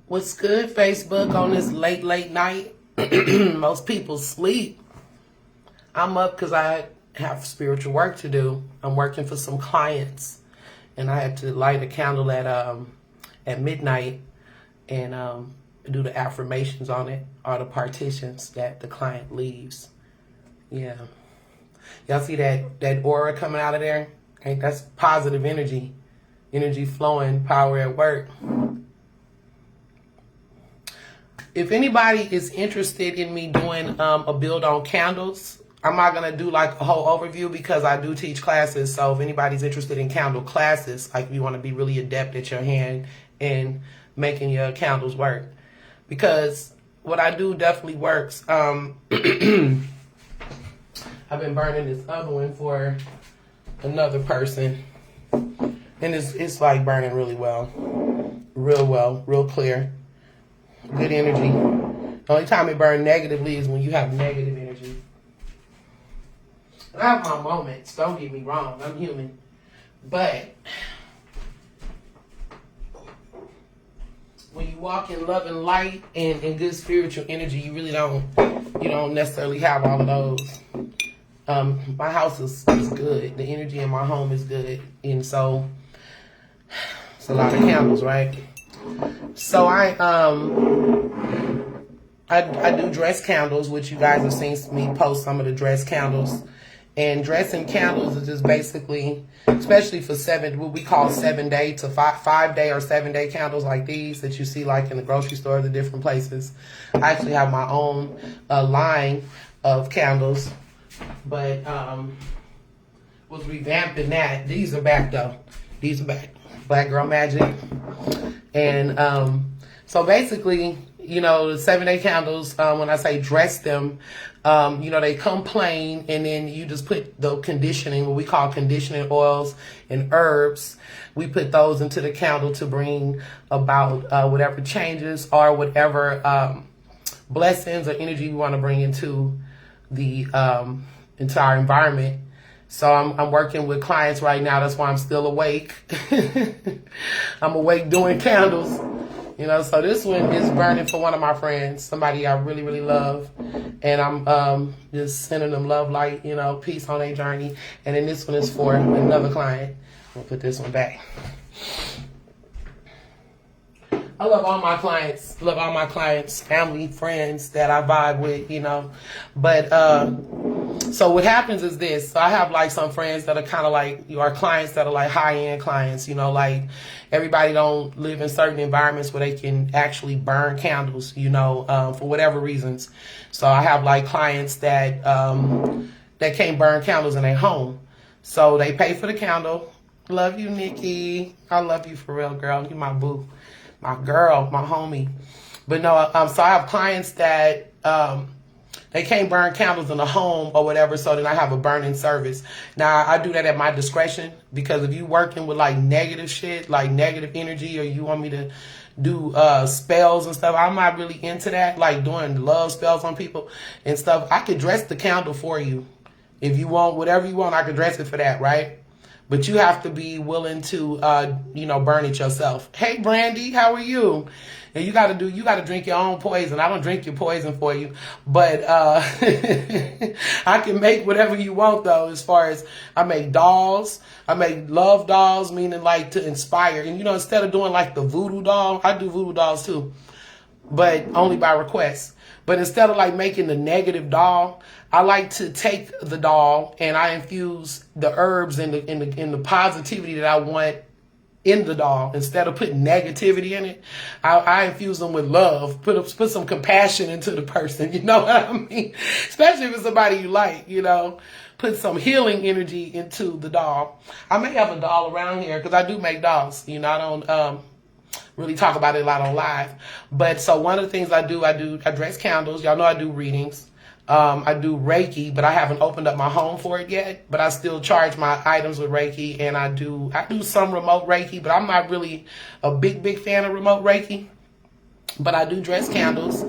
What's good, Facebook, on this late night? Most people sleep. I'm up because I have spiritual work to do. I'm working for some clients, and I had to light a candle at midnight and do the affirmations on it, or the partitions that the client leaves. Yeah. Y'all see that aura coming out of there? That's positive energy. Energy flowing, power at work. If anybody is interested in me doing a build on candles, I'm not going to do like a whole overview because I do teach classes. So if anybody's interested in candle classes, like if you want to be really adept at your hand and making your candles work, because what I do definitely works. I've been burning this other one for another person, and it's like burning really well, real clear. Good energy. The only time it burns negatively is when you have negative energy. And I have my moments, don't get me wrong, I'm human. But when you walk in love and light and good spiritual energy, you really don't necessarily have all of those. My house is good. The energy in my home is good. And so it's a lot of candles, right? So I do dress candles, which you guys have seen me post some of the dress candles. And dressing candles is just basically, especially for what we call 7-day to 5-day or 7-day candles like these that you see like in the grocery store, the different places. I actually have my own line of candles, but was revamping that. These are back though. These are back. Black Girl Magic. And so basically, the 7-day candles, when I say dress them, they come plain, and then you just put the conditioning, what we call conditioning oils and herbs. We put those into the candle to bring about whatever changes or whatever blessings or energy we want to bring into the into our environment. So I'm working with clients right now. That's why I'm still awake. I'm awake doing candles. So this one is burning for one of my friends, somebody I really, really love. And I'm just sending them love, light, peace on their journey. And then this one is for another client. I'll put this one back. I love all my clients, family, friends that I vibe with, But so what happens is this. So I have like some friends that are kind of like, our clients that are like high-end clients, like everybody don't live in certain environments where they can actually burn candles, for whatever reasons. So I have like clients that can't burn candles in their home. So they pay for the candle. Love you, Nikki. I love you for real, girl. You my boo, my girl, my homie. But no, so I have clients that they can't burn candles in the home or whatever, so then I have a burning service. Now, I do that at my discretion, because if you working with like negative shit, like negative energy, or you want me to do spells and stuff, I'm not really into that, like doing love spells on people and stuff. I could dress the candle for you. If you want whatever you want, I could dress it for that, right? But you have to be willing to, burn it yourself. Hey, Brandy, how are you? And you got to drink your own poison. I don't drink your poison for you, but I can make whatever you want though. As far as I make dolls, I make love dolls, meaning like to inspire. And instead of doing like the voodoo doll, I do voodoo dolls too, but only by request. But instead of like making the negative doll, I like to take the doll and I infuse the herbs and the positivity that I want in the doll. Instead of putting negativity in it, I infuse them with love, put some compassion into the person, you know what I mean? Especially if it's somebody you like, put some healing energy into the doll. I may have a doll around here because I do make dolls, I don't really talk about it a lot on live. But so one of the things I dress candles. Y'all know I do readings. I do Reiki, but I haven't opened up my home for it yet. But I still charge my items with Reiki, and I do some remote Reiki, but I'm not really a big fan of remote Reiki. But I do dress candles,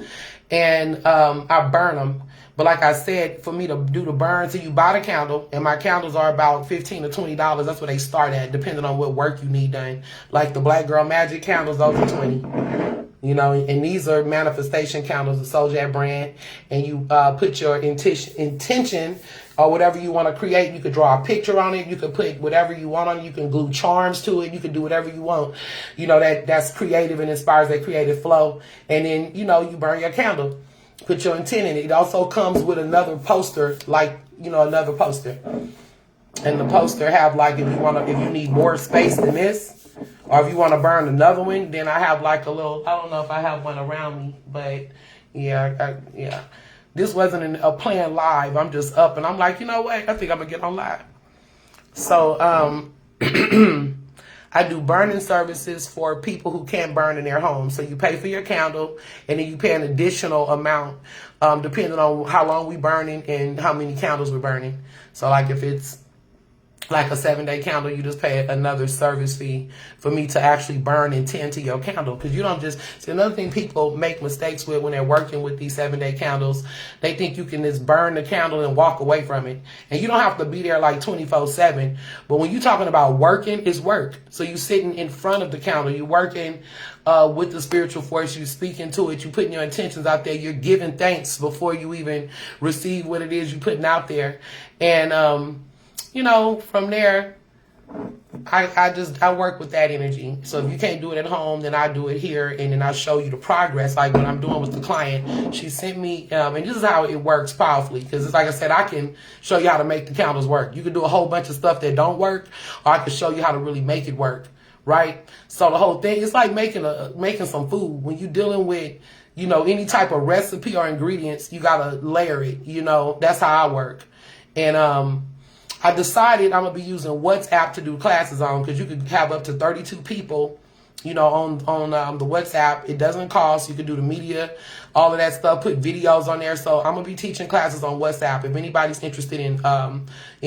and I burn them. But like I said, for me to do the burn, so you buy the candle, and my candles are about $15 to $20. That's what they start at, depending on what work you need done. Like the Black Girl Magic candles, those are 20. You know, and these are manifestation candles, the Soul Jet brand. And you put your intention or whatever you want to create. You could draw a picture on it. You could put whatever you want on it. You can glue charms to it. You can do whatever you want. You know, that's creative and inspires that creative flow. And then, you know, you burn your candle. Put your intent in it. It also comes with another poster, like, you know, another poster. And the poster have like, if you need more space than this, or if you want to burn another one, then I have like a little, I don't know if I have one around me, but yeah, yeah. This wasn't a plan live. I'm just up and I'm like, you know what? I think I'm going to get on live. So, I do burning services for people who can't burn in their homes. So you pay for your candle and then you pay an additional amount, depending on how long we burning and how many candles we're burning. So like if it's like a 7-day candle, you just pay another service fee for me to actually burn and tend to your candle. Because you don't just, see, another thing people make mistakes with when they're working with these 7-day candles, they think you can just burn the candle and walk away from it. And you don't have to be there like 24/7. But when you're talking about working, it's work. So you're sitting in front of the candle, you're working with the spiritual force, you speaking to it, you putting your intentions out there, you're giving thanks before you even receive what it is you're putting out there. And, you know, from there, I work with that energy. So if you can't do it at home, then I do it here, and then I show you the progress, like what I'm doing with the client. She sent me, and this is how it works powerfully, because it's like I said, I can show you how to make the candles work. You can do a whole bunch of stuff that don't work, or I can show you how to really make it work, right? So the whole thing, it's like making some food. When you're dealing with, you know, any type of recipe or ingredients, you gotta layer it. You know, that's how I work. And I decided I'm going to be using WhatsApp to do classes on, because you could have up to 32 people, you know, on the WhatsApp. It doesn't cost. You can do the media, all of that stuff, put videos on there. So I'm going to be teaching classes on WhatsApp. If anybody's interested in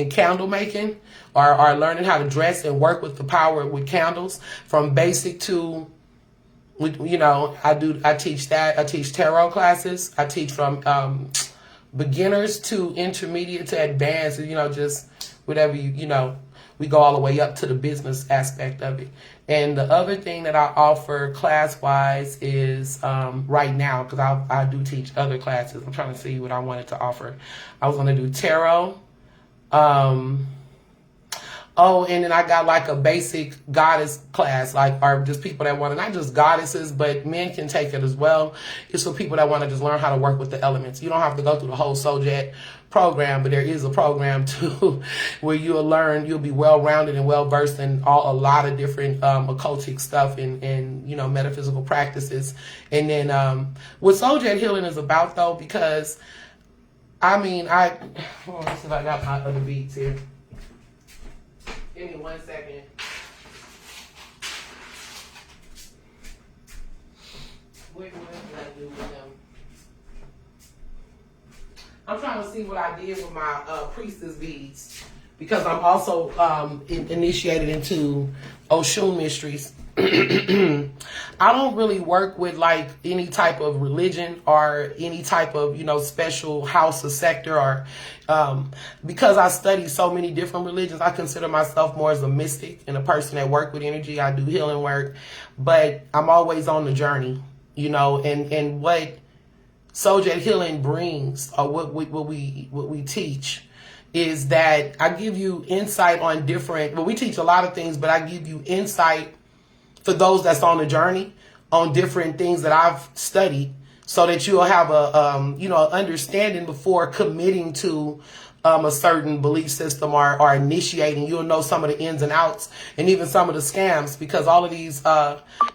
candle making or learning how to dress and work with the power with candles, from basic to, you know, I teach that. I teach tarot classes. I teach from beginners to intermediate to advanced, you know, just whatever you know, we go all the way up to the business aspect of it. And the other thing that I offer class-wise is right now, because I do teach other classes. I'm trying to see what I wanted to offer. I was going to do tarot. Oh, and then I got like a basic goddess class, like, or just people that want to, not just goddesses, but men can take it as well. It's for people that want to just learn how to work with the elements. You don't have to go through the whole Soul Jet program, but there is a program too where you'll be well-rounded and well-versed in a lot of different occultic stuff and you know, metaphysical practices. And then what Soul Jet healing is about, though, because I mean, let's see if I got my other beads here. Give me 1 second. What did I do with them? I'm trying to see what I did with my priestess beads, because I'm also initiated into Oshun mysteries. I don't really work with like any type of religion or any type of, you know, special house or sector, or because I study so many different religions, I consider myself more as a mystic and a person that work with energy. I do healing work, but I'm always on the journey, you know, and what Soul Jet healing brings, or what we teach, is that I give you insight on different, well, we teach a lot of things, but I give you insight for those that's on the journey on different things that I've studied, so that you'll have a you know, understanding before committing to a certain belief system or initiating. You'll know some of the ins and outs and even some of the scams, because all of these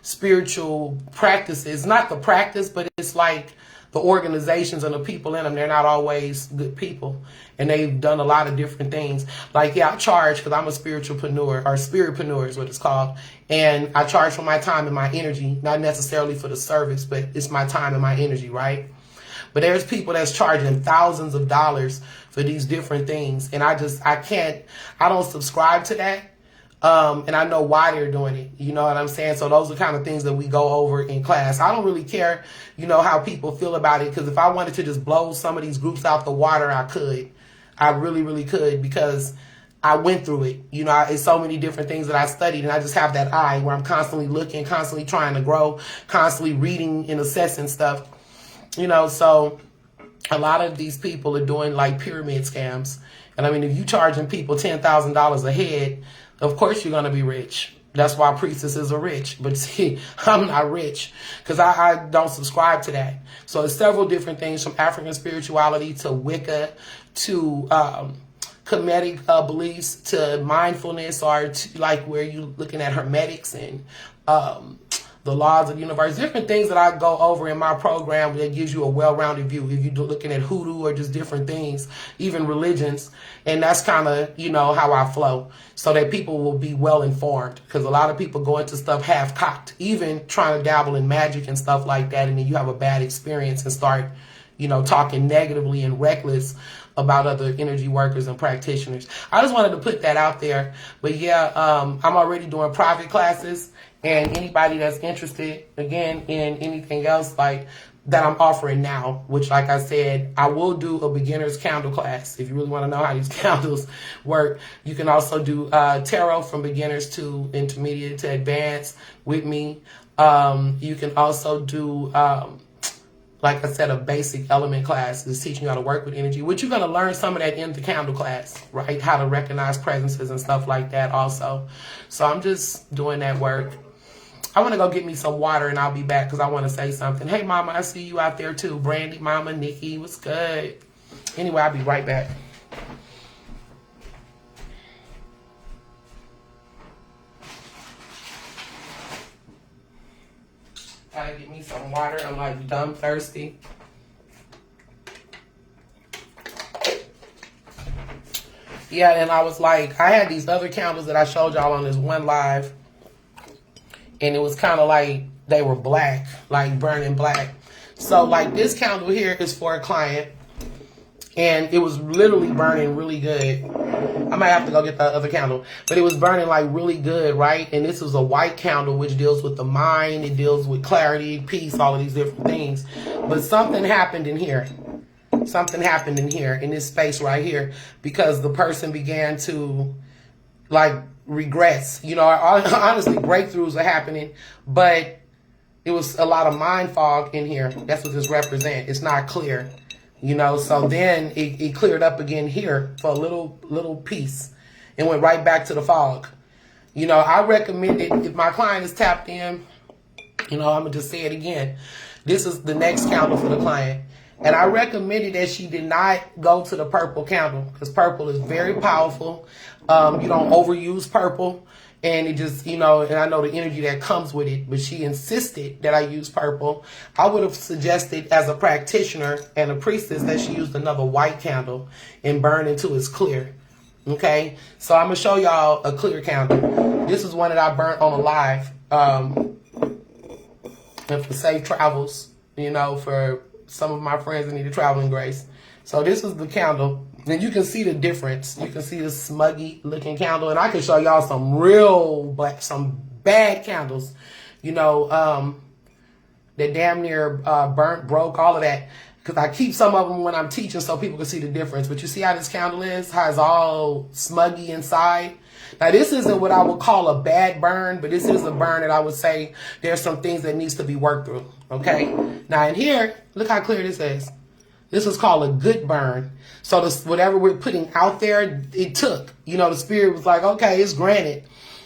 spiritual practices, not the practice, but it's like the organizations and the people in them, they're not always good people. And they've done a lot of different things. Like, yeah, I charge because I'm a spiritualpreneur, or spiritpreneur is what it's called. And I charge for my time and my energy, not necessarily for the service, but it's my time and my energy, right? But there's people that's charging thousands of dollars for these different things. And I don't subscribe to that. And I know why they're doing it. You know what I'm saying? So those are kind of things that we go over in class. I don't really care, you know, how people feel about it, because if I wanted to just blow some of these groups out the water, I could. I really, really could, because I went through it. You know, it's so many different things that I studied, and I just have that eye where I'm constantly looking, constantly trying to grow, constantly reading and assessing stuff. You know, so a lot of these people are doing like pyramid scams. And I mean, if you charging people $10,000 a head, of course you're going to be rich. That's why priestesses are rich. But see, I'm not rich because I don't subscribe to that. So there's several different things, from African spirituality to Wicca to Kemetic beliefs to mindfulness, or to, like, where you looking at hermetics and the laws of the universe, different things that I go over in my program that gives you a well-rounded view. If you're looking at hoodoo or just different things, even religions, and that's kind of, you know, how I flow, so that people will be well informed, because a lot of people go into stuff half-cocked, even trying to dabble in magic and stuff like that, and then you have a bad experience and start, you know, talking negatively and reckless about other energy workers and practitioners. I just wanted to put that out there. But yeah, I'm already doing private classes, and anybody that's interested, again, in anything else like that I'm offering now, which, like I said, I will do a beginner's candle class. If you really want to know how these candles work, you can also do tarot from beginners to intermediate to advanced with me. You can also do like I said, a basic element class is teaching you how to work with energy, which you're going to learn some of that in the candle class, right? How to recognize presences and stuff like that also. So I'm just doing that work. I want to go get me some water, and I'll be back because I want to say something. Hey, Mama, I see you out there too. Brandy, Mama, Nikki, what's good? Anyway, I'll be right back. Gotta get me some water. I'm like dumb thirsty. Yeah, and I was like, I had these other candles that I showed y'all on this one live, and it was kind of like they were black, like burning black. So like this candle here is for a client, and it was literally burning really good. I might have to go get the other candle, but it was burning like really good, right? And this is a white candle, which deals with the mind. It deals with clarity, peace, all of these different things. But something happened in here. Something happened in here, in this space right here, because the person began to like regress. You know, honestly, breakthroughs are happening, but it was a lot of mind fog in here. That's what this represents. It's not clear. You know, so then it cleared up again here for a little piece and went right back to the fog. You know, I recommend it if my client is tapped in. You know, I'm going to just say it again. This is the next candle for the client. And I recommended that she did not go to the purple candle, because purple is very powerful. You don't overuse purple. And it just, you know, and I know the energy that comes with it, but she insisted that I use purple. I would have suggested as a practitioner and a priestess that she used another white candle and burn until it's clear. Okay, so I'm going to show y'all a clear candle. This is one that I burnt on a live. And for safe travels, you know, for some of my friends that need a traveling grace. So this is the candle. And you can see the difference. You can see the smuggy looking candle. And I can show y'all some real black, some bad candles, you know, that damn near burnt, broke, all of that. Because I keep some of them when I'm teaching so people can see the difference. But you see how this candle is? How it's all smuggy inside? Now, this isn't what I would call a bad burn, but this is a burn that I would say there's some things that needs to be worked through, okay? Now, in here, look how clear this is. This is called a good burn. So this, whatever we're putting out there, it took. You know, the spirit was like, okay, it's granted.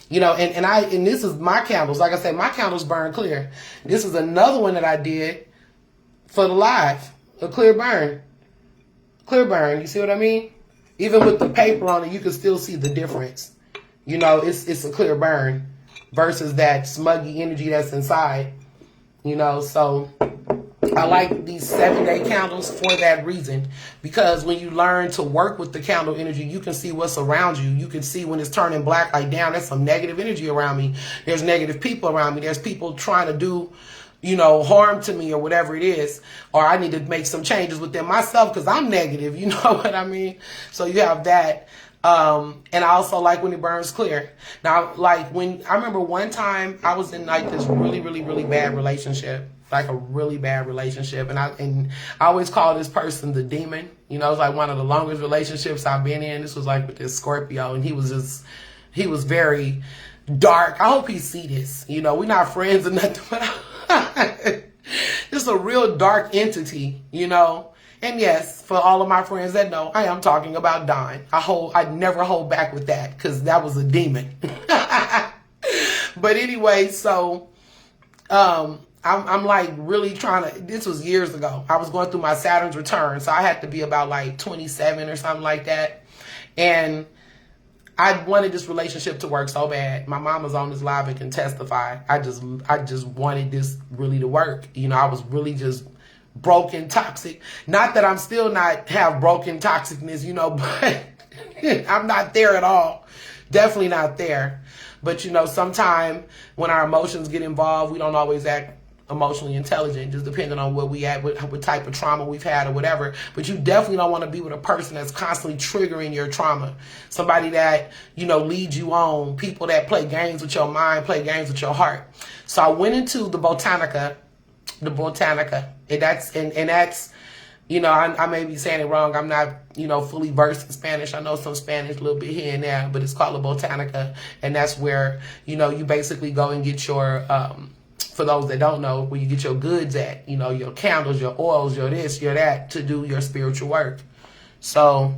You know, and this is my candles. Like I said, my candles burn clear. This is another one that I did for the live. A clear burn. Clear burn. You see what I mean? Even with the paper on it, you can still see the difference. You know, it's a clear burn versus that smuggy energy that's inside. You know, so I like these 7-day candles for that reason, because when you learn to work with the candle energy, you can see what's around you. You can see when it's turning black, like, damn, there's some negative energy around me. There's negative people around me. There's people trying to do, you know, harm to me or whatever it is, or I need to make some changes within myself because I'm negative. You know what I mean? So you have that. And I also like when it burns clear. Now, like when I remember one time I was in like this really, really, really bad relationship, like a really bad relationship. And I always call this person the demon. You know, it was like one of the longest relationships I've been in. This was like with this Scorpio, and he was very dark. I hope he see this. You know, we're not friends or nothing, but just a real dark entity, you know. And yes, for all of my friends that know, I am talking about Don. I never hold back with that because that was a demon. But anyway, so I'm like really trying to, this was years ago. I was going through my Saturn's return. So I had to be about like 27 or something like that. And I wanted this relationship to work so bad. My mom was on this live and can testify. I just wanted this really to work. You know, I was really just broken, toxic. Not that I'm still not have broken toxicness, you know, but I'm not there at all. Definitely not there. But, you know, sometimes when our emotions get involved, we don't always act emotionally intelligent, just depending on where we at, what type of trauma we've had or whatever. But you definitely don't want to be with a person that's constantly triggering your trauma. Somebody that, you know, leads you on. People that play games with your mind, play games with your heart. So I went into the Botanica, and that's, you know, I may be saying it wrong. I'm not, you know, fully versed in Spanish. I know some Spanish, a little bit here and there, but it's called a Botanica, and that's where, you know, you basically go and get your, for those that don't know, where you get your goods at, you know, your candles, your oils, your this, your that, to do your spiritual work. So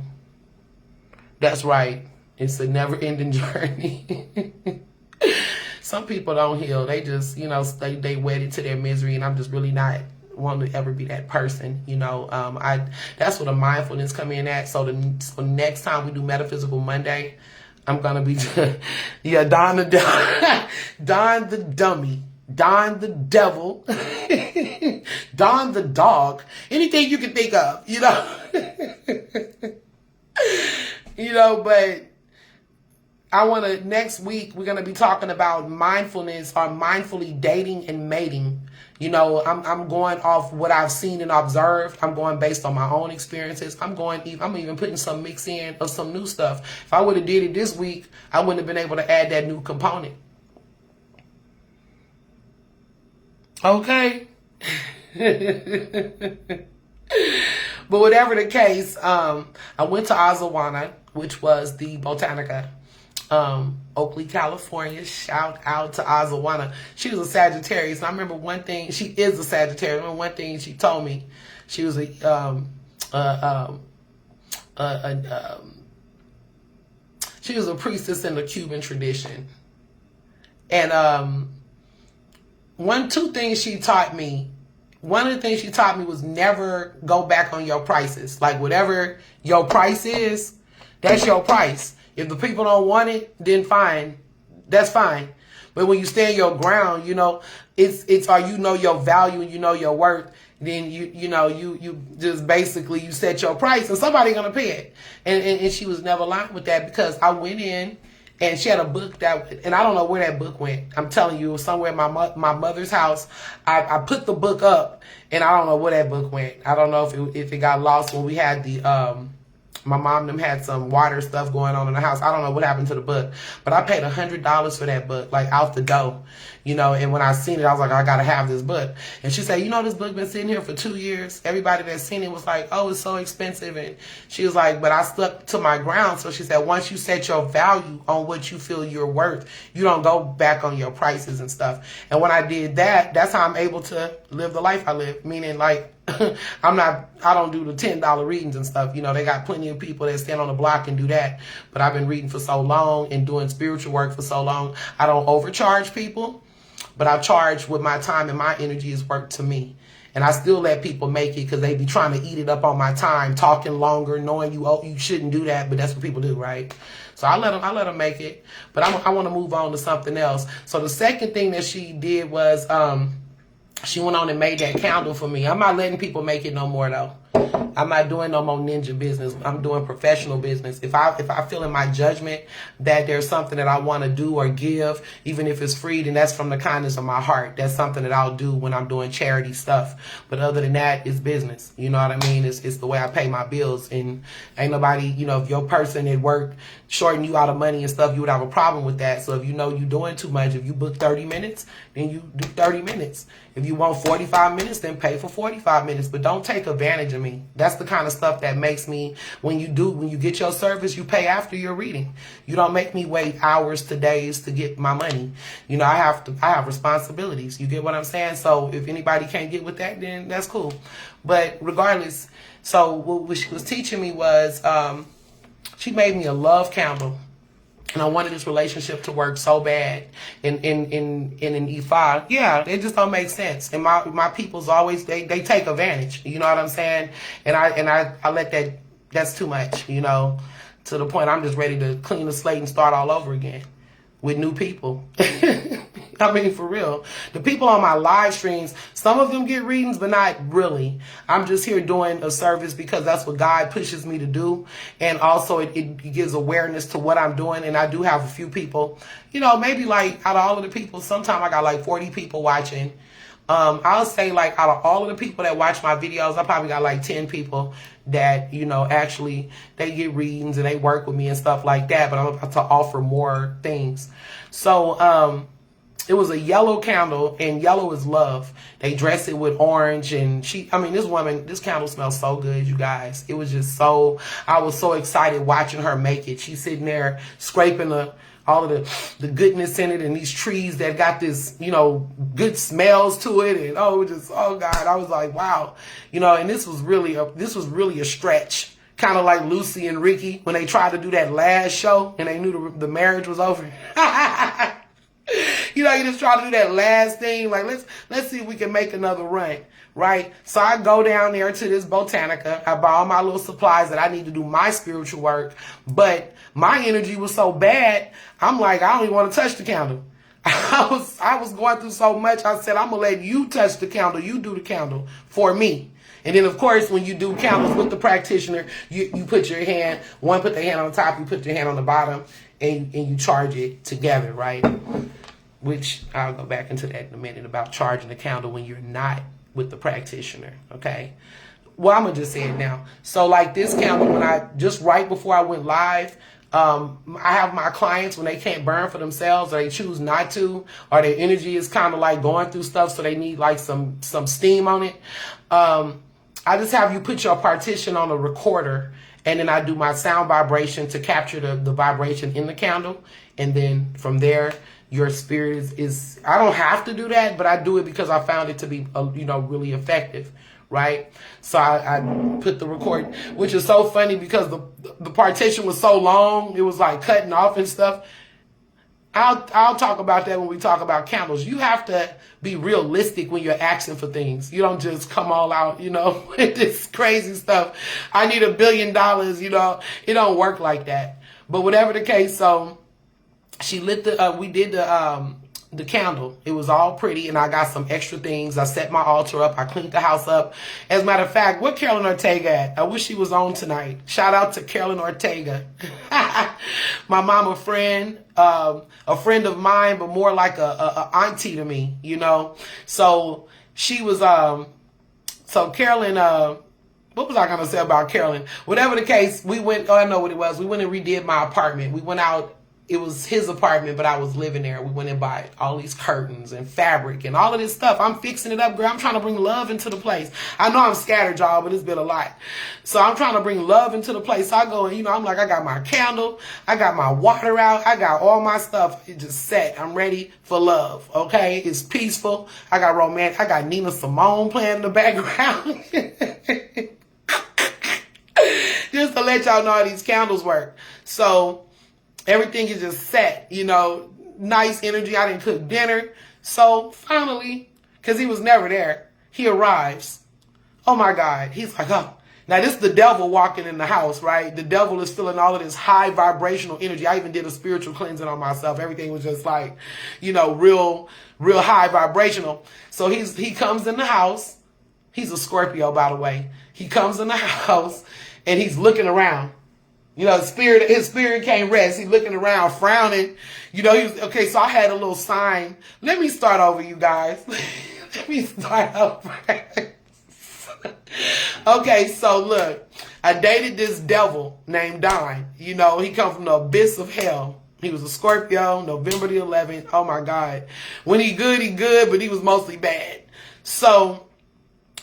that's right. It's a never-ending journey. Some people don't heal. They just, you know, they wedded to their misery, and I'm just really not wanting to ever be that person, you know. That's where the mindfulness come in at. So the next time we do Metaphysical Monday, I'm gonna be, yeah, Don the dummy, Don the devil, Don the dog, anything you can think of, you know. You know, but next week, we're going to be talking about mindfulness or mindfully dating and mating. You know, I'm going off what I've seen and observed. I'm going based on my own experiences. I'm even putting some mix in of some new stuff. If I would have did it this week, I wouldn't have been able to add that new component. Okay. But whatever the case, I went to Azawana, which was the Botanica. Oakley, California. Shout out to Azawana. She was a Sagittarius. And I remember one thing, she is a Sagittarius. I remember one thing she told me. She was she was a priestess in the Cuban tradition. And one of the things she taught me was never go back on your prices. Like whatever your price is, that's your price. If the people don't want it, then fine. That's fine. But when you stand your ground, you know, it's or you know your value and you know your worth, then you just basically you set your price and somebody's gonna pay it. And she was never lying with that, because I went in and she had a book and I don't know where that book went. I'm telling you, it was somewhere in my mother's house. I put the book up and I don't know where that book went. I don't know if it got lost when we had the my mom and them had some water stuff going on in the house. I don't know what happened to the book, but I paid $100 for that book, like out the door, you know. And when I seen it, I was like, I gotta have this book. And she said, you know, this book been sitting here for 2 years. Everybody that seen it was like, oh, it's so expensive. And she was like, but I stuck to my ground. So she said, once you set your value on what you feel you're worth, you don't go back on your prices and stuff. And when I did that, that's how I'm able to live the life I live. Meaning, like, I don't do the $10 readings and stuff. You know, they got plenty of people that stand on the block and do that. But I've been reading for so long and doing spiritual work for so long. I don't overcharge people, but I charge what my time and my energy is worth to me. And I still let people make it because they be trying to eat it up on my time, talking longer, knowing you shouldn't do that, but that's what people do, right? So I let them make it. But I want to move on to something else. So the second thing that she did was she went on and made that candle for me. I'm not letting people make it no more, though. I'm not doing no more ninja business. I'm doing professional business. If I feel in my judgment that there's something that I want to do or give, even if it's free, then that's from the kindness of my heart. That's something that I'll do when I'm doing charity stuff. But other than that, it's business. You know what I mean? It's the way I pay my bills. And ain't nobody, if your person at work shorting you out of money and stuff, you would have a problem with that. So if you know you're doing too much, if you book 30 minutes, then you do 30 minutes. If you want 45 minutes, then pay for 45 minutes. But don't take advantage of me. That's the kind of stuff that makes me, when you get your service, you pay after your reading. You don't make me wait hours to days to get my money. I have responsibilities. You get what I'm saying? So if anybody can't get with that, then that's cool. But regardless, so what she was teaching me was, she made me a love candle. And I wanted this relationship to work so bad in E5. Yeah, it just don't make sense. And my people's always, they take advantage. You know what I'm saying? And I let that's too much, to the point I'm just ready to clean the slate and start all over again with new people. I mean, for real. The people on my live streams, some of them get readings, but not really. I'm just here doing a service because that's what God pushes me to do. And also it gives awareness to what I'm doing. And I do have a few people, maybe like out of all of the people, sometimes I got like 40 people watching. I'll say like out of all of the people that watch my videos, I probably got like 10 people that, actually they get readings and they work with me and stuff like that. But I'm about to offer more things. So, it was a yellow candle, and yellow is love. They dress it with orange, and this candle smells so good, you guys. It was just I was so excited watching her make it. She's sitting there scraping all of the goodness in it, and these trees that got this, good smells to it, and oh God, I was like, wow, and this was really a stretch. Kind of like Lucy and Ricky when they tried to do that last show and they knew the marriage was over. You just try to do that last thing. Like, let's see if we can make another run, right? So I go down there to this Botanica. I buy all my little supplies that I need to do my spiritual work. But my energy was so bad, I'm like, I don't even want to touch the candle. I was going through so much. I said, I'm going to let you touch the candle. You do the candle for me. And then, of course, when you do candles with the practitioner, you put your hand, put the hand on top, you put your hand on the bottom, and you charge it together, right? Which I'll go back into that in a minute about charging the candle when you're not with the practitioner, okay? Well, I'm going to just say it now. So like this candle, right before I went live, I have my clients when they can't burn for themselves or they choose not to, or their energy is kind of like going through stuff, so they need like some steam on it. I just have you put your partition on a recorder, and then I do my sound vibration to capture the vibration in the candle. And then from there, your spirit is I don't have to do that, but I do it because I found it to be, really effective, right? So I put the record, which is so funny because the partition was so long, it was like cutting off and stuff. I'll talk about that when we talk about candles. You have to be realistic when you're asking for things. You don't just come all out, with this crazy stuff. I need $1 billion, It don't work like that. But whatever the case, so she lit we did the candle. It was all pretty, and I got some extra things. I set my altar up. I cleaned the house up. As a matter of fact, where Carolyn Ortega at? I wish she was on tonight. Shout out to Carolyn Ortega. My mama friend, a friend of mine, but more like a auntie to me, So she was, so Carolyn, what was I going to say about Carolyn? Whatever the case, we went, I know what it was. We went and redid my apartment. We went out. It was his apartment, but I was living there. We went and bought all these curtains and fabric and all of this stuff. I'm fixing it up, girl. I'm trying to bring love into the place. I know I'm scattered, y'all, but it's been a lot. So I'm trying to bring love into the place. So I go and, I'm like, I got my candle. I got my water out. I got all my stuff. It just set. I'm ready for love, okay? It's peaceful. I got romantic. I got Nina Simone playing in the background. Just to let y'all know how these candles work. So everything is just set, nice energy. I didn't cook dinner. So finally, because he was never there, he arrives. Oh my God. He's like, oh. Now this is the devil walking in the house, right? The devil is feeling all of this high vibrational energy. I even did a spiritual cleansing on myself. Everything was just like, real high vibrational. So he comes in the house. He's a Scorpio, by the way. He comes in the house and he's looking around. You know, his spirit can't rest. He's looking around, frowning. You know, okay, so I had a little sign. Let me start over, you guys. Let me start over. Okay, so look, I dated this devil named Don. You know, he come from the abyss of hell. He was a Scorpio, November the 11th. Oh my God. When he good, but he was mostly bad. So,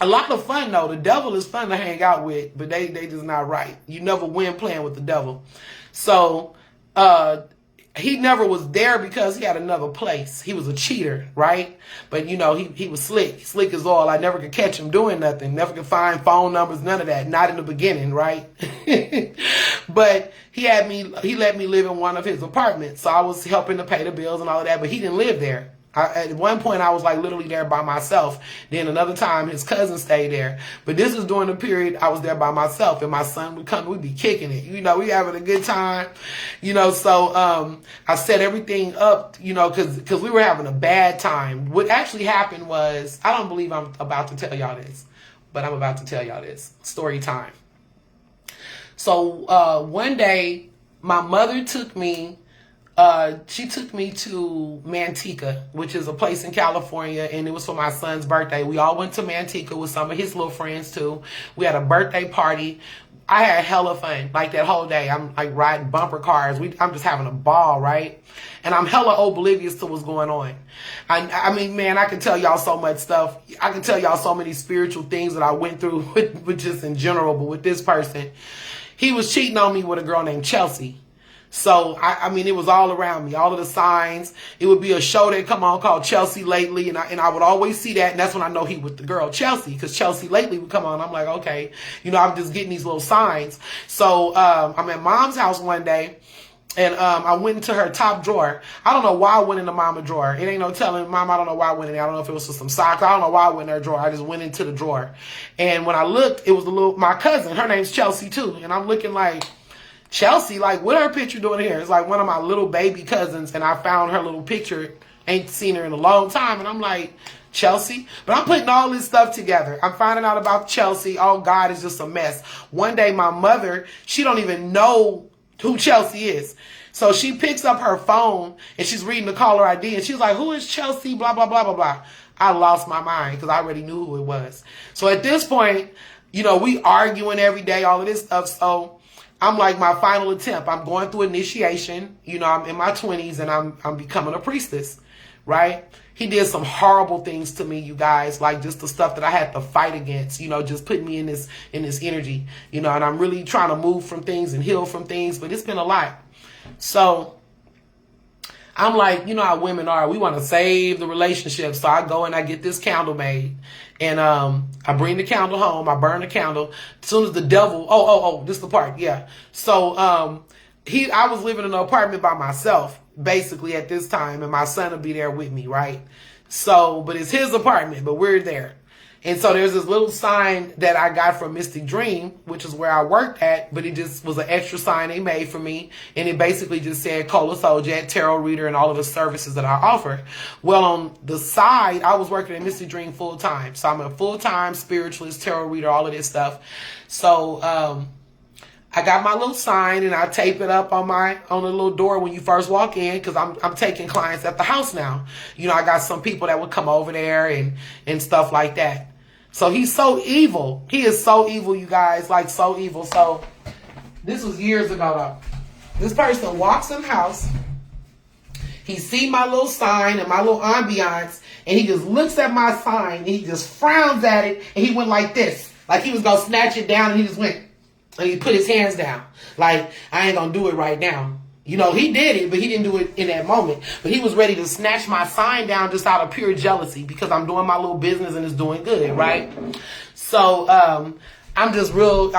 a lot of fun though. The devil is fun to hang out with, but they just not right. You never win playing with the devil. So, he never was there because he had another place. He was a cheater, right? But you know, he was slick. Slick as all. I never could catch him doing nothing. Never could find phone numbers, none of that. Not in the beginning, right? But he let me live in one of his apartments. So I was helping to pay the bills and all of that, but he didn't live there. At one point, I was like literally there by myself. Then another time, his cousin stayed there. But this was during the period I was there by myself, and my son would come. We'd be kicking it. You know, we having a good time. You know, so I set everything up. You know, because we were having a bad time. What actually happened was, I don't believe I'm about to tell y'all this, but I'm about to tell y'all this. Story time. So one day, my mother took me. She took me to Manteca, which is a place in California, and it was for my son's birthday. We all went to Manteca with some of his little friends too. We had a birthday party. I had hella fun, like that whole day. I'm like riding bumper cars. I'm just having a ball, right? And I'm hella oblivious to what's going on. I mean, man, I can tell y'all so much stuff. I can tell y'all so many spiritual things that I went through with just in general, but with this person, he was cheating on me with a girl named Chelsea. So, I mean, it was all around me, all of the signs. It would be a show that come on called Chelsea Lately, and I would always see that, and that's when I know he with the girl Chelsea, because Chelsea Lately would come on. I'm like, okay, you know, I'm just getting these little signs. So, I'm at mom's house one day, and I went into her top drawer. I don't know why I went in the mama drawer. It ain't no telling mom. I don't know why I went in there. I don't know if it was for some socks. I don't know why I went in her drawer. I just went into the drawer. And when I looked, it was my cousin. Her name's Chelsea too. And I'm looking like, Chelsea, like, what her picture doing here? It's like one of my little baby cousins, and I found her little picture. Ain't seen her in a long time, and I'm like, Chelsea? But I'm putting all this stuff together. I'm finding out about Chelsea. Oh, God, it's just a mess. One day, my mother, she don't even know who Chelsea is. So she picks up her phone, and she's reading the caller ID, and she's like, who is Chelsea? Blah, blah, blah, blah, blah. I lost my mind because I already knew who it was. So at this point, you know, we arguing every day, all of this stuff. So I'm like, my final attempt. I'm going through initiation. You know, I'm in my 20s and I'm becoming a priestess, right? He did some horrible things to me, you guys, like just the stuff that I had to fight against, you know, just putting me in this energy, you know, and I'm really trying to move from things and heal from things, but it's been a lot. So I'm like, you know how women are. We want to save the relationship. So I go and I get this candle made. And I bring the candle home. I burn the candle. As soon as the devil, this is the part, yeah. So I was living in an apartment by myself, basically at this time, and my son would be there with me, right? So, but it's his apartment, but we're there. And so there's this little sign that I got from Mystic Dream, which is where I worked at, but it just was an extra sign they made for me. And it basically just said Cola Souljet, tarot reader, and all of the services that I offer. Well, on the side, I was working at Mystic Dream full time. So I'm a full-time spiritualist, tarot reader, all of this stuff. So I got my little sign and I tape it up on the little door when you first walk in, because I'm taking clients at the house now. You know, I got some people that would come over there and stuff like that. So he's so evil. He is so evil, you guys, like so evil. So this was years ago though. This person walks in the house. He see my little sign and my little ambiance, and he just looks at my sign and he just frowns at it, and he went like this. Like he was going to snatch it down, and he just went, and he put his hands down. Like, I ain't going to do it right now. You know, he did it, but he didn't do it in that moment. But he was ready to snatch my sign down just out of pure jealousy, because I'm doing my little business and it's doing good, right? So, I'm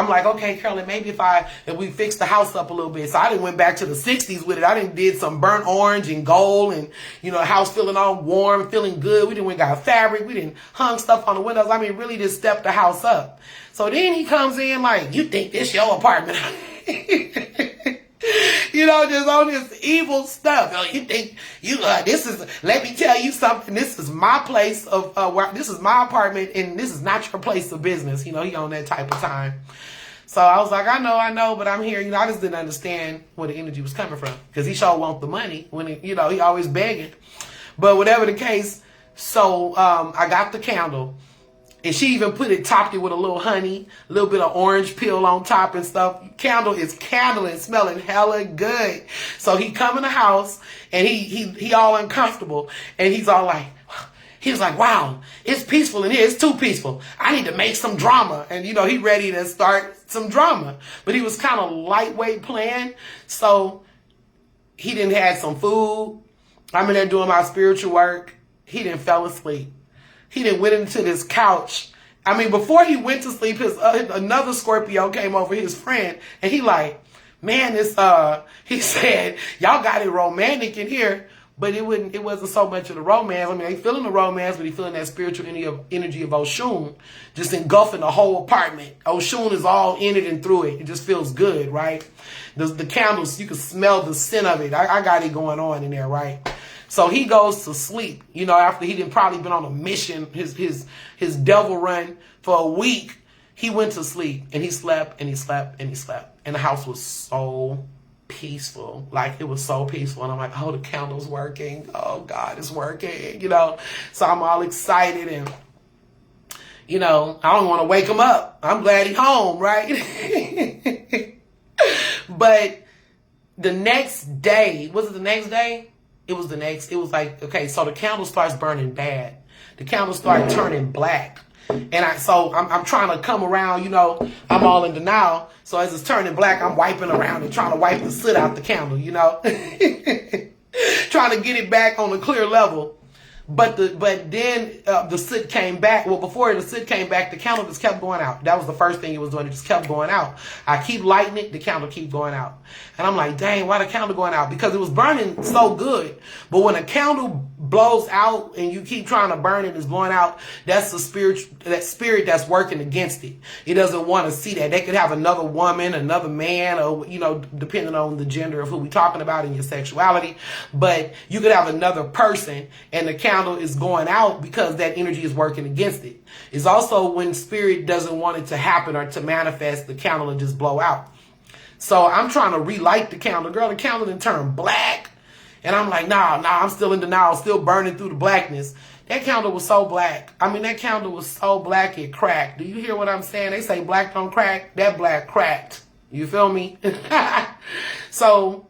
like, okay, Carolyn, maybe if we fix the house up a little bit. So I done went back to the 60s with it. I done did some burnt orange and gold, and, you know, the house feeling all warm, feeling good. We done went got fabric. We done hung stuff on the windows. I mean, really just stepped the house up. So then he comes in like, you think this your apartment? You know, just on this evil stuff. Oh, you think this is, let me tell you something. This is my place of, this is my apartment and this is not your place of business. You know, he on that type of time. So I was like, I know, but I'm here. You know, I just didn't understand where the energy was coming from because he sure want the money when, he always begging. But whatever the case, so I got the candle. And she even topped it with a little honey, a little bit of orange peel on top and stuff. Candle is candling, smelling hella good. So he come in the house and he all uncomfortable. And he was like, wow, it's peaceful in here. It's too peaceful. I need to make some drama. And, he ready to start some drama. But he was kind of lightweight playing. So he didn't have some food. I'm in there doing my spiritual work. He didn't fell asleep. He didn't went into this couch. I mean, before he went to sleep, another Scorpio came over, his friend, and he like, man, he said, y'all got it romantic in here, but it wasn't so much of the romance. I mean, they feeling the romance, but he feeling that spiritual energy of Oshun, just engulfing the whole apartment. Oshun is all in it and through it. It just feels good, right? The candles, you can smell the scent of it. I got it going on in there, right? So he goes to sleep, after he probably been on a mission, his devil run for a week. He went to sleep and he slept and he slept and he slept. And the house was so peaceful. Like, it was so peaceful. And I'm like, oh, the candle's working. Oh, God, it's working, So I'm all excited and, I don't want to wake him up. I'm glad he's home, right? But the next day, was it the next day? It was like, okay, so the candle starts burning bad. The candle starts turning black. And I'm trying to come around, I'm all in denial. So as it's turning black, I'm wiping around and trying to wipe the soot out the candle, trying to get it back on a clear level. But then the soot came back. Well, before the soot came back, the candle just kept going out. That was the first thing it was doing. It just kept going out. I keep lighting it, the candle keep going out. And I'm like, dang, why the candle going out? Because it was burning so good. But when a candle blows out and you keep trying to burn it, it's blowing out, that's the spirit that's working against it. It doesn't want to see that. They could have another woman, another man, or, depending on the gender of who we're talking about and your sexuality. But you could have another person and the candle is going out because that energy is working against it. It's also when spirit doesn't want it to happen or to manifest, the candle will just blow out. So I'm trying to relight the candle. Girl, the candle didn't turn black. And I'm like, nah, I'm still in denial, still burning through the blackness. That candle was so black. I mean, that candle was so black it cracked. Do you hear what I'm saying? They say black don't crack. That black cracked. You feel me? So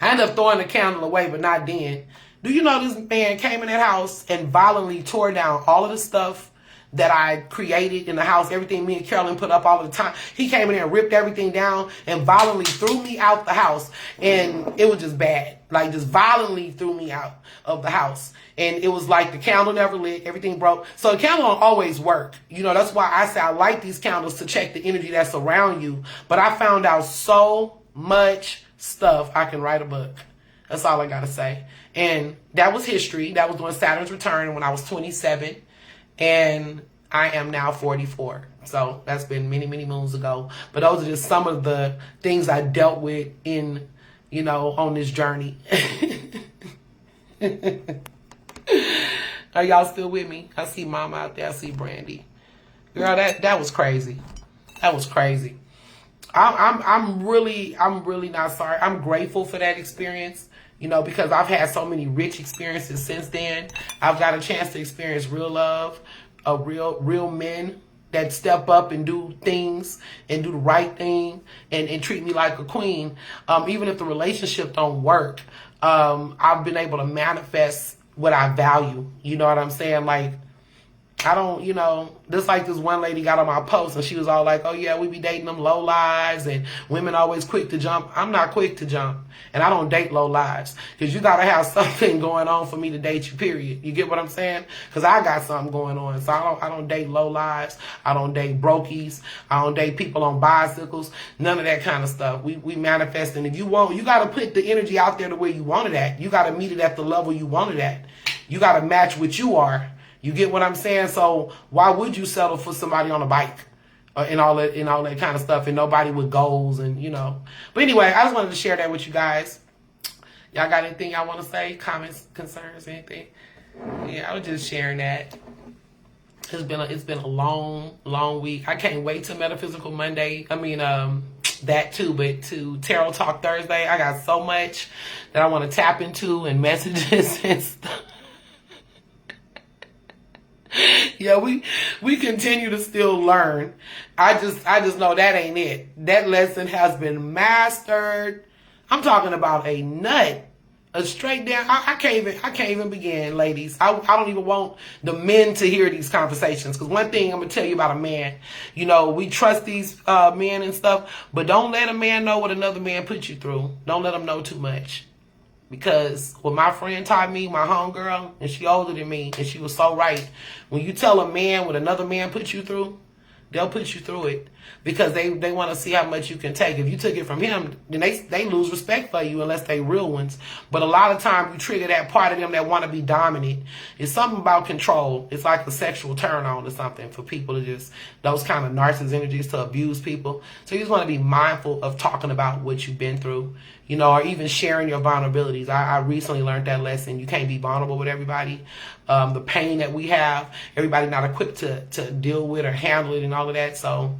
I ended up throwing the candle away, but not then. Do you know this man came in that house and violently tore down all of the stuff that I created in the house, everything me and Carolyn put up all the time. He came in there and ripped everything down and violently threw me out the house. And it was just bad. Like, just violently threw me out of the house. And it was like the candle never lit, everything broke. So the candle don't always work. That's why I say I like these candles to check the energy that's around you. But I found out so much stuff, I can write a book. That's all I got to say. And that was history. That was during Saturn's return when I was 27. And I am now 44. So that's been many, many moons ago. But those are just some of the things I dealt with in, on this journey. Are y'all still with me? I see Mama out there. I see Brandy. Girl, that was crazy. That was crazy. I'm really not sorry. I'm grateful for that experience. Because I've had so many rich experiences since then. I've got a chance to experience real love, real men that step up and do things and do the right thing and treat me like a queen. Even if the relationship don't work, I've been able to manifest what I value. You know what I'm saying? Like, I don't, just like this one lady got on my post and she was all like, oh yeah, we be dating them low lives and women always quick to jump. I'm not quick to jump and I don't date low lives because you got to have something going on for me to date you, period. You get what I'm saying? Because I got something going on. So I don't date low lives. I don't date brokies. I don't date people on bicycles. None of that kind of stuff. We manifest. And if you want, you got to put the energy out there the way you want it at. You got to meet it at the level you want it at. You got to match what you are. You get what I'm saying? So why would you settle for somebody on a bike and all that kind of stuff, and nobody with goals, and But anyway, I just wanted to share that with you guys. Y'all got anything y'all want to say? Comments, concerns, anything? Yeah, I was just sharing that. It's been a long week. I can't wait till Metaphysical Monday. I mean, that too, but to Tarot Talk Thursday, I got so much that I want to tap into and messages and stuff. Yeah, we continue to still learn. I just know that ain't it. That lesson has been mastered. I'm talking about a nut. A straight down. I can't even begin, ladies. I don't even want the men to hear these conversations. Because one thing I'm gonna tell you about a man, we trust these men and stuff, but don't let a man know what another man put you through. Don't let them know too much. Because what my friend taught me, my homegirl, and she older than me, and she was so right. When you tell a man what another man put you through, they'll put you through it. Because they want to see how much you can take. If you took it from him, then they lose respect for you unless they real ones. But a lot of times you trigger that part of them that want to be dominant. It's something about control. It's like a sexual turn on or something for people to just, those kind of narcissist energies to abuse people. So you just want to be mindful of talking about what you've been through, or even sharing your vulnerabilities. I recently learned that lesson. You can't be vulnerable with everybody. The pain that we have, everybody not equipped to deal with or handle it and all of that. So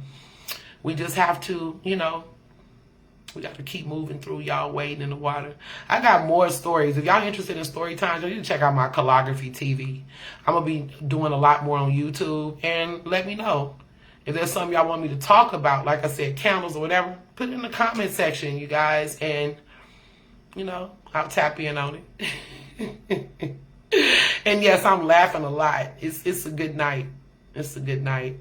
we just have to, we got to keep moving through, y'all wading in the water. I got more stories. If y'all interested in story times, you need to check out my calligraphy TV. I'm going to be doing a lot more on YouTube. And let me know if there's something y'all want me to talk about. Like I said, candles or whatever, put it in the comment section, you guys. And, I'll tap in on it. And yes, I'm laughing a lot. It's a good night. It's a good night.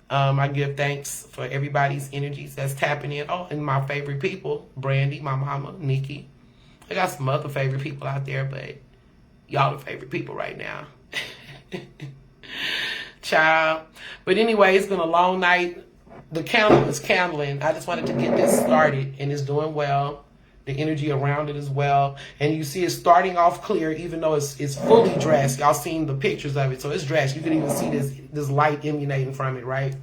I give thanks for everybody's energies that's tapping in. Oh, and my favorite people, Brandy, my mama, Nikki. I got some other favorite people out there, but y'all the favorite people right now. Child. But anyway, it's been a long night. The candle is candling. I just wanted to get this started, and it's doing well. The energy around it as well. And you see it's starting off clear, even though it's fully dressed. Y'all seen the pictures of it. So it's dressed. You can even see this light emanating from it, right?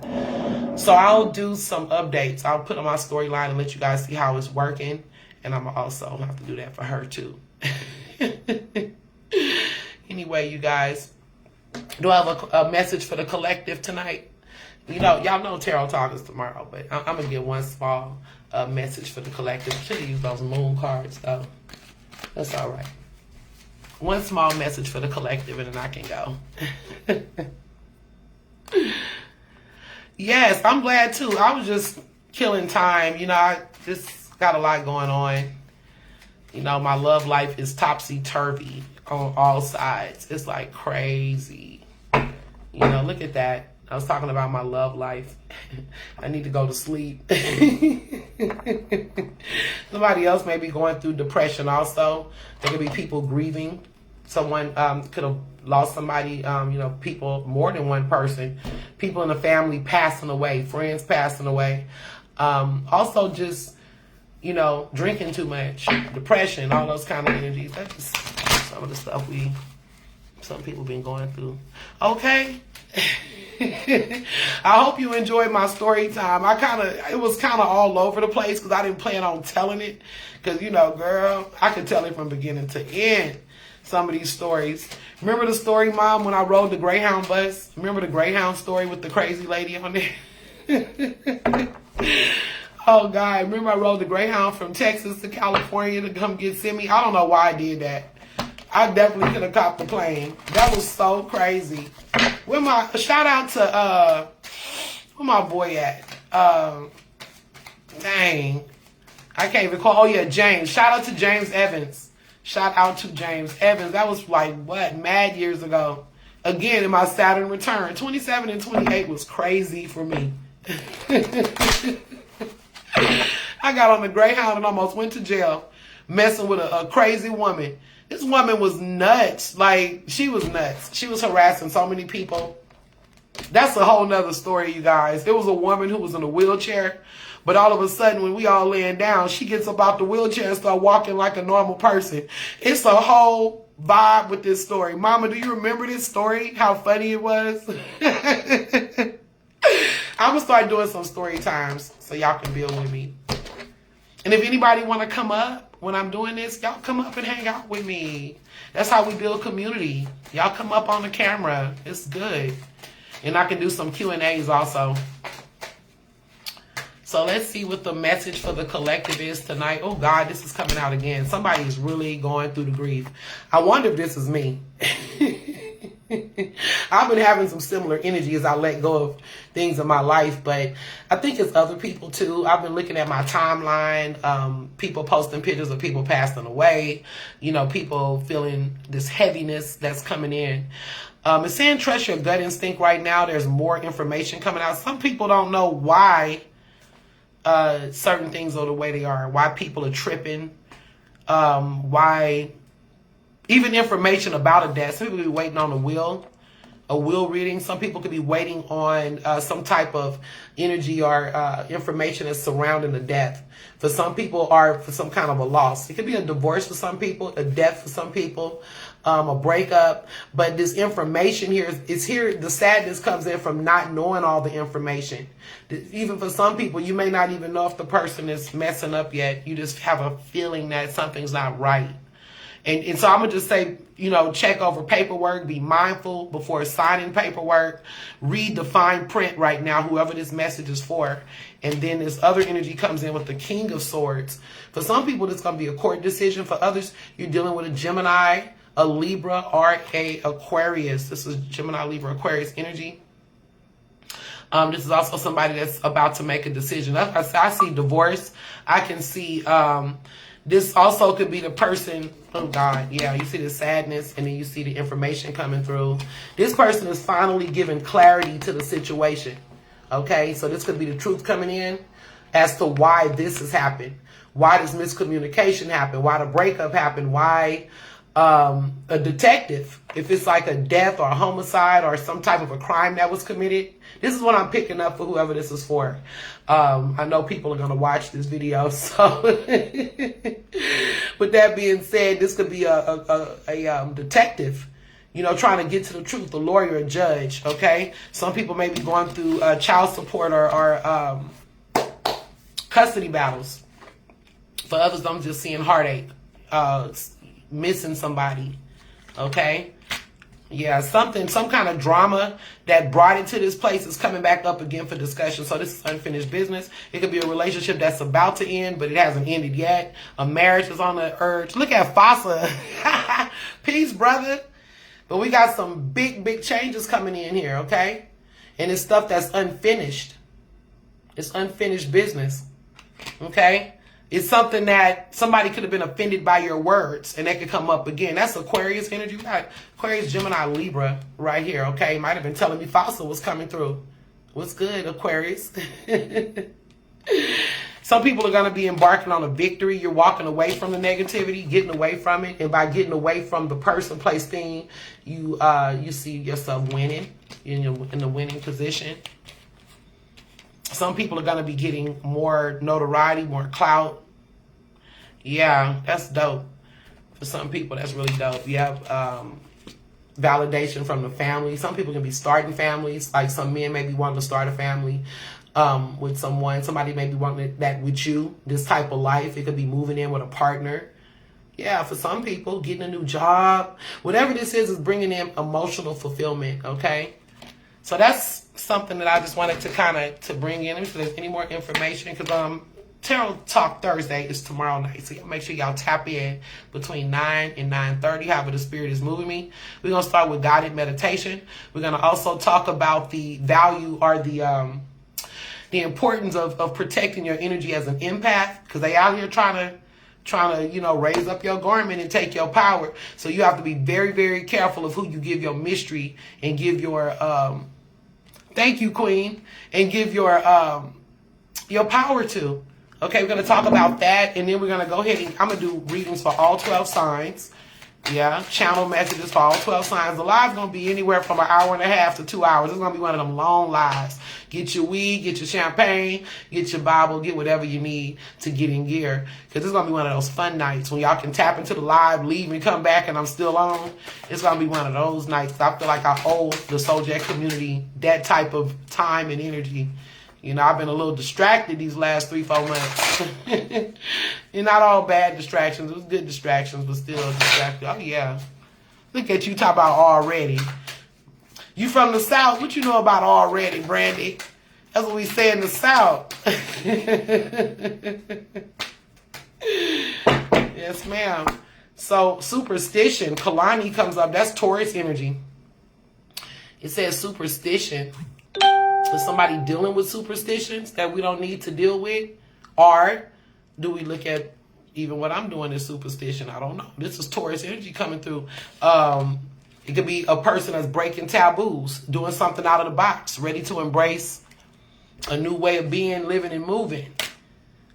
So I'll do some updates. I'll put on my storyline and let you guys see how it's working. And I'm also have to do that for her too. Anyway, you guys, do I have a message for the collective tonight? Y'all know Tarot Talk is tomorrow, but I'm going to get one small message for the collective. Should have used those moon cards, though. That's all right. One small message for the collective, and then I can go. Yes, I'm glad, too. I was just killing time. I just got a lot going on. My love life is topsy-turvy on all sides. It's like crazy. Look at that. I was talking about my love life. I need to go to sleep. Somebody else may be going through depression also. There could be people grieving. Someone could have lost somebody, people, more than one person. People in the family passing away, friends passing away. Also just, drinking too much, depression, all those kind of energies. That's just some of the stuff some people been going through. Okay. I hope you enjoyed my story time. It was kind of all over the place because I didn't plan on telling it. Because, girl, I could tell it from beginning to end, some of these stories. Remember the story, Mom, when I rode the Greyhound bus? Remember the Greyhound story with the crazy lady on there? Oh, God. Remember I rode the Greyhound from Texas to California to come get Simi? I don't know why I did that. I definitely could have copped the plane. That was so crazy. Shout out to, where my boy at? Dang. I can't even call. Oh, yeah, James. Shout out to James Evans. Shout out to James Evans. That was mad years ago. Again, in my Saturn return. 27 and 28 was crazy for me. I got on the Greyhound and almost went to jail messing with a crazy woman. This woman was nuts. She was nuts. She was harassing so many people. That's a whole nother story, you guys. There was a woman who was in a wheelchair, but all of a sudden, when we all laying down, she gets up out the wheelchair and start walking like a normal person. It's a whole vibe with this story. Mama, do you remember this story? How funny it was? I I'm going to start doing some story times so y'all can build with me. And if anybody want to come up when I'm doing this, y'all come up and hang out with me. That's how we build community. Y'all come up on the camera. It's good. And I can do some Q&As also. So let's see what the message for the collective is tonight. Oh, God, this is coming out again. Somebody is really going through the grief. I wonder if this is me. I've been having some similar energy as I let go of things in my life, but I think it's other people too. I've been looking at my timeline, people posting pictures of people passing away, you know, people feeling this heaviness that's coming in. It's saying trust your gut instinct right now. There's more information coming out. Some people don't know why certain things are the way they are, why people are tripping, why even information about a death. Some people be waiting on a will reading. Some people could be waiting on some type of energy or information that's surrounding the death. For some people, or for some kind of a loss. It could be a divorce for some people, a death for some people, a breakup. But this information here is here. The sadness comes in from not knowing all the information. Even for some people, you may not even know if the person is messing up yet. You just have a feeling that something's not right. And so I'm going to just say, you know, check over paperwork, be mindful before signing paperwork, read the fine print right now, whoever this message is for. And then this other energy comes in with the King of Swords. For some people, this is going to be a court decision. For others, you're dealing with a Gemini, a Libra, or a Aquarius. This is Gemini, Libra, Aquarius energy. This is also somebody that's about to make a decision. I see divorce. I can see... this also could be the person, oh God, yeah, you see the sadness and then you see the information coming through. This person is finally giving clarity to the situation, okay? So this could be the truth coming in as to why this has happened. Why does miscommunication happen? Why the breakup happened? Why a detective, if it's like a death or a homicide or some type of a crime that was committed. This is what I'm picking up for whoever this is for. I know people are going to watch this video. So with that being said, this could be a detective, you know, trying to get to the truth, a lawyer, a judge. Okay. Some people may be going through child support or custody battles. For others, I'm just seeing heartache, missing somebody. Okay. Yeah, some kind of drama that brought it to this place is coming back up again for discussion. So this is unfinished business. It could be a relationship that's about to end, but it hasn't ended yet. A marriage is on the urge. Look at Fossa. Peace, brother. But we got some big changes coming in here, okay? And it's stuff that's unfinished. It's unfinished business, okay? It's something that somebody could have been offended by your words, and that could come up again. That's Aquarius energy. We got Aquarius, Gemini, Libra right here, okay? Might have been telling me fossil was coming through. What's good, Aquarius? Some people are going to be embarking on a victory. You're walking away from the negativity, getting away from it. And by getting away from the person, place, thing, you see yourself winning, in the winning position. Some people are going to be getting more notoriety, more clout. Yeah, that's dope. For some people, that's really dope. You have validation from the family. Some people can be starting families. Like some men may be wanting to start a family with someone. Somebody may be wanting that with you, this type of life. It could be moving in with a partner. Yeah, for some people, getting a new job. Whatever this is bringing in emotional fulfillment, okay? So that's something that I just wanted to kind of to bring in. If there's any more information, because Tarot Talk Thursday is tomorrow night. So make sure y'all tap in between 9 and 9:30, however the spirit is moving me. We're going to start with guided meditation. We're going to also talk about the value or the importance of protecting your energy as an empath, because they out here trying to, you know, raise up your garment and take your power. So you have to be very, very careful of who you give your mystery and give your, thank you, Queen, and give your power to. Okay, we're going to talk about that, and then we're going to go ahead and I'm going to do readings for all 12 signs. Yeah, channel messages for all 12 signs. The live's going to be anywhere from an hour and a half to 2 hours. It's going to be one of them long lives. Get your weed, get your champagne, get your Bible, get whatever you need to get in gear. Because it's going to be one of those fun nights when y'all can tap into the live, leave and come back and I'm still on. It's going to be one of those nights. I feel like I owe the Soul Jack community that type of time and energy. You know, I've been a little distracted these last 3-4 months. And not all bad distractions. It was good distractions, but still distracted. Oh, yeah. Look at you talk about already. You from the South? What you know about already, Brandy? That's what we say in the South. Yes, ma'am. So, superstition. Kalani comes up. That's Taurus energy. It says superstition. Is somebody dealing with superstitions that we don't need to deal with? Or do we look at even what I'm doing as superstition? I don't know. This is Taurus energy coming through. It could be a person that's breaking taboos, doing something out of the box, ready to embrace a new way of being, living, and moving.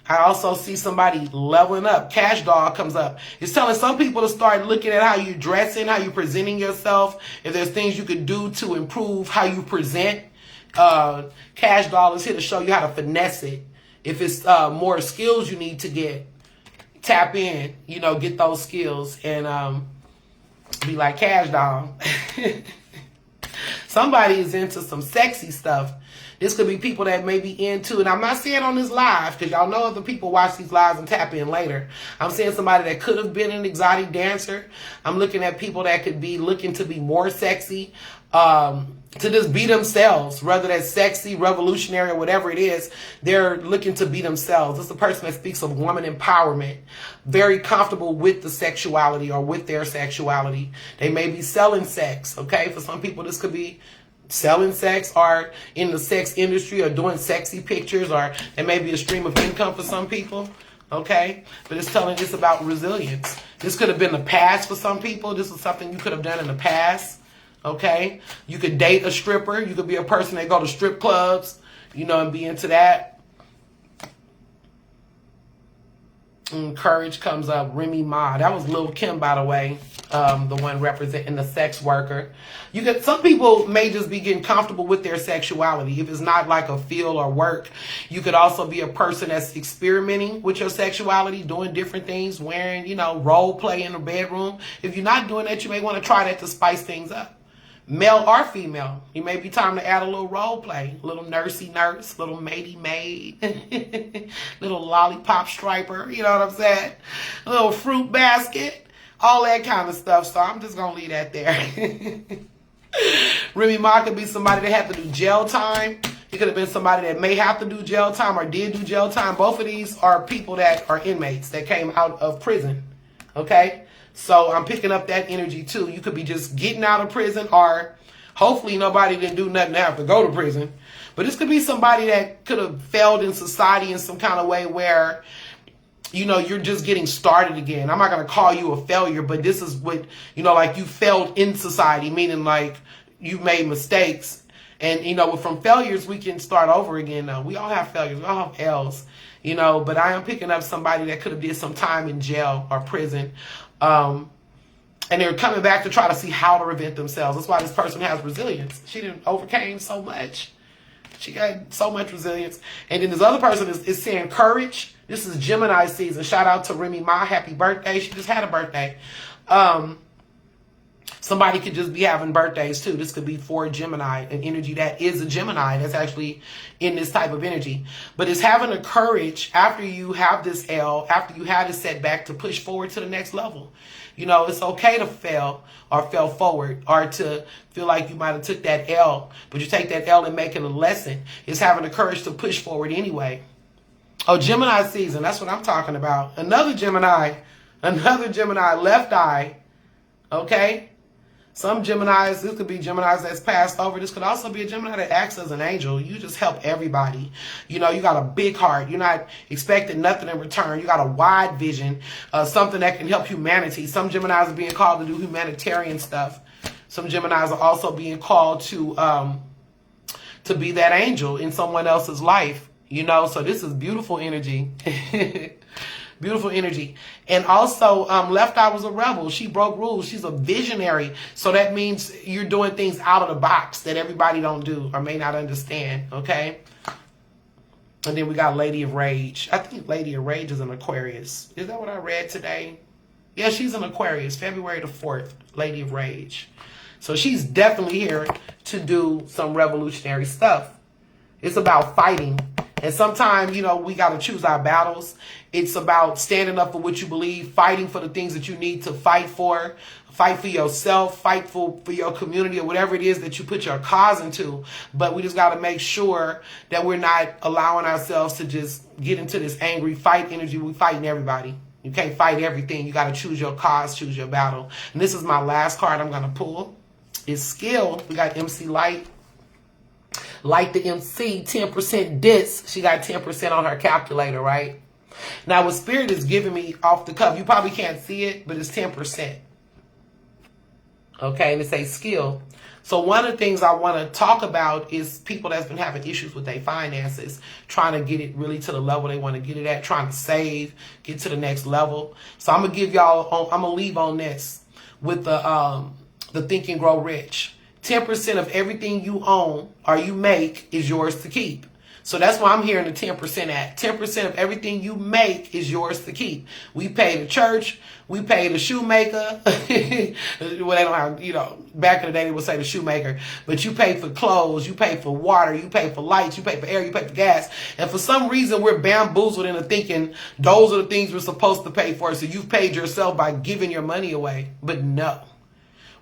I also see somebody leveling up. Cash Dog comes up. It's telling some people to start looking at how you're dressing, how you're presenting yourself, if there's things you could do to improve how you present. Cash Doll is here to show you how to finesse it. If it's more skills you need to get, tap in, you know, get those skills and be like Cash Doll. Somebody is into some sexy stuff. This could be people that may be into, and I'm not saying on this live, because y'all know other people watch these lives and tap in later. I'm saying somebody that could have been an exotic dancer. I'm looking at people that could be looking to be more sexy, to just be themselves, whether that's sexy, revolutionary, or whatever it is. They're looking to be themselves. It's a person that speaks of woman empowerment, very comfortable with the sexuality or with their sexuality. They may be selling sex, okay? For some people, this could be selling sex or in the sex industry or doing sexy pictures, or it may be a stream of income for some people, okay? But it's telling us about resilience. This could have been the past for some people. This is something you could have done in the past, okay? You could date a stripper. You could be a person that go to strip clubs, you know, and be into that. Courage comes up. Remy Ma. That was Lil' Kim, by the way. The one representing the sex worker. You get some people may just be getting comfortable with their sexuality. If it's not like a field or work, you could also be a person that's experimenting with your sexuality, doing different things, wearing, you know, role play in the bedroom. If you're not doing that, you may want to try that to spice things up. Male or female, it may be time to add a little role play, a little nursey nurse, little matey maid, little lollipop striper, you know what I'm saying? A little fruit basket, all that kind of stuff. So I'm just going to leave that there. Remy Ma could be somebody that had to do jail time. It could have been somebody that may have to do jail time or did do jail time. Both of these are people that are inmates that came out of prison, okay? So I'm picking up that energy too. You could be just getting out of prison, or hopefully nobody didn't do nothing to have to go to prison. But this could be somebody that could have failed in society in some kind of way where, you know, you're just getting started again. I'm not going to call you a failure, but this is what, you know, like you failed in society, meaning like you made mistakes. And, you know, from failures, we can start over again now. We all have failures. We all have L's, you know, but I am picking up somebody that could have did some time in jail or prison. And they're coming back to try to see how to reinvent themselves. That's why this person has resilience. She didn't overcame so much. She got so much resilience. And then this other person is saying courage. This is Gemini season. Shout out to Remy Ma. Happy birthday. She just had a birthday. Somebody could just be having birthdays too. This could be for Gemini, an energy that is a Gemini that's actually in this type of energy. But it's having the courage after you have this L, after you have this setback, to push forward to the next level. You know, it's okay to fail or fail forward, or to feel like you might have took that L, but you take that L and make it a lesson. It's having the courage to push forward anyway. Oh, Gemini season. That's what I'm talking about. Another Gemini, left eye. Okay. Some Geminis, this could be Geminis that's passed over. This could also be a Gemini that acts as an angel. You just help everybody. You know, you got a big heart. You're not expecting nothing in return. You got a wide vision, something that can help humanity. Some Geminis are being called to do humanitarian stuff. Some Geminis are also being called to be that angel in someone else's life. You know, so this is beautiful energy. Beautiful energy. And also, Left Eye was a rebel. She broke rules. She's a visionary. So that means you're doing things out of the box that everybody don't do or may not understand. Okay. And then we got Lady of Rage. I think Lady of Rage is an Aquarius. Is that what I read today? Yeah, she's an Aquarius. February the 4th, Lady of Rage. So she's definitely here to do some revolutionary stuff. It's about fighting. And sometimes, you know, we got to choose our battles. It's about standing up for what you believe, fighting for the things that you need to fight for yourself, fight for your community or whatever it is that you put your cause into. But we just got to make sure that we're not allowing ourselves to just get into this angry fight energy. We're fighting everybody. You can't fight everything. You got to choose your cause, choose your battle. And this is my last card I'm going to pull. It's skill. We got MC Light. Light the MC, 10% dis. She got 10% on her calculator, right? Now, what Spirit is giving me off the cuff, you probably can't see it, but it's 10%. Okay, and it says skill. So one of the things I want to talk about is people that's been having issues with their finances, trying to get it really to the level they want to get it at, trying to save, get to the next level. So I'm going to give y'all, I'm going to leave on this with the Think and Grow Rich. 10% of everything you own or you make is yours to keep. So that's why I'm hearing the 10% at. 10% of everything you make is yours to keep. We pay the church. We pay the shoemaker. Well, they don't have, you know, back in the day they would say the shoemaker. But you pay for clothes. You pay for water. You pay for lights. You pay for air. You pay for gas. And for some reason, we're bamboozled into thinking those are the things we're supposed to pay for. So you've paid yourself by giving your money away. But no.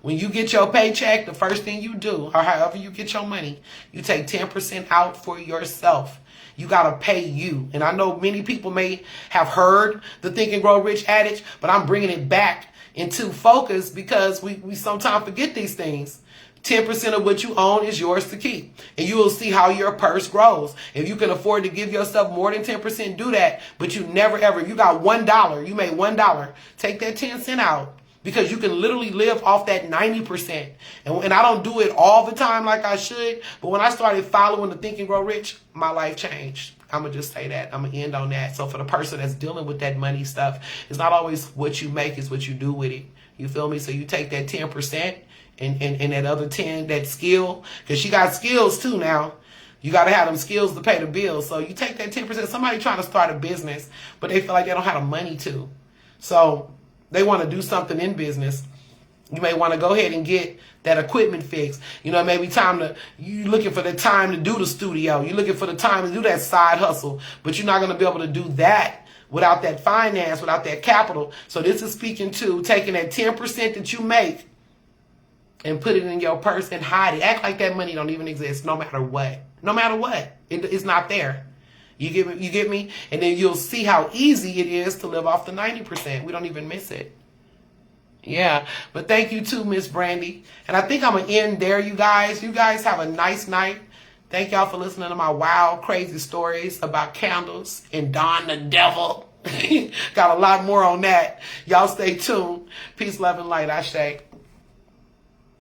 When you get your paycheck, the first thing you do, or however you get your money, you take 10% out for yourself. You got to pay you. And I know many people may have heard the Think and Grow Rich adage, but I'm bringing it back into focus because we sometimes forget these things. 10% of what you own is yours to keep. And you will see how your purse grows. If you can afford to give yourself more than 10%, do that. But you never, ever, you got $1, you made $1, take that 10 cents out. Because you can literally live off that 90%. And I don't do it all the time like I should. But when I started following the Think and Grow Rich, my life changed. I'm going to just say that. I'm going to end on that. So for the person that's dealing with that money stuff, it's not always what you make, it's what you do with it. You feel me? So you take that 10% and that other 10, that skill. Because she got skills too now. You got to have them skills to pay the bills. So you take that 10%. Somebody trying to start a business, but they feel like they don't have the money to. So they want to do something in business. You may want to go ahead and get that equipment fixed. You know, maybe you're looking for the time to do the studio. You're looking for the time to do that side hustle. But you're not going to be able to do that without that finance, without that capital. So this is speaking to taking that 10% that you make and put it in your purse and hide it. Act like that money don't even exist no matter what. No matter what. It's not there. You get me? And then you'll see how easy it is to live off the 90%. We don't even miss it. Yeah. But thank you too, Miss Brandy. And I think I'm going to end there, you guys. You guys have a nice night. Thank y'all for listening to my wild, crazy stories about candles and Don the Devil. Got a lot more on that. Y'all stay tuned. Peace, love, and light. Ashe.